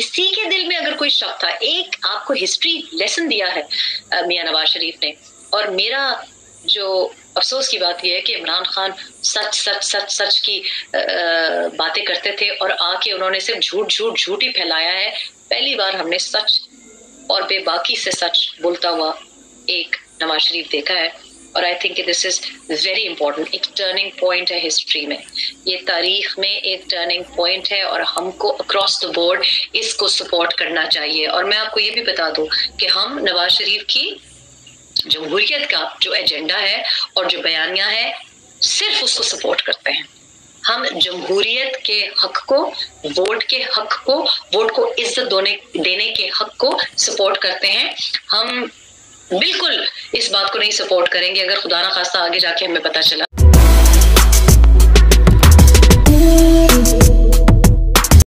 किसी के दिल में अगर कोई शक था, एक आपको हिस्ट्री लेसन दिया है मियां नवाज शरीफ ने। और मेरा जो अफसोस की बात यह है कि इमरान खान सच सच सच सच की बातें करते थे और आके उन्होंने सिर्फ झूठ झूठ झूठ ही फैलाया है। पहली बार हमने सच और बेबाकी से सच बोलता हुआ एक नवाज शरीफ देखा है। और I think this is very important, एक टर्निंग पॉइंट है हिस्ट्री में, ये तारीख में एक टर्निंग पॉइंट है और हमको अक्रॉस द बोर्ड इसको सपोर्ट करना चाहिए। और मैं आपको ये भी बता दूं कि हम नवाज शरीफ की जमहूरियत का जो एजेंडा है और जो बयानिया है सिर्फ उसको सपोर्ट करते हैं। हम जमहूरियत के हक को, वोट के हक को, वोट को इज्जत देने के हक को सपोर्ट करते हैं। हम बिल्कुल इस बात को नहीं सपोर्ट करेंगे अगर खुदा ना खास्ता आगे जाके हमें पता चला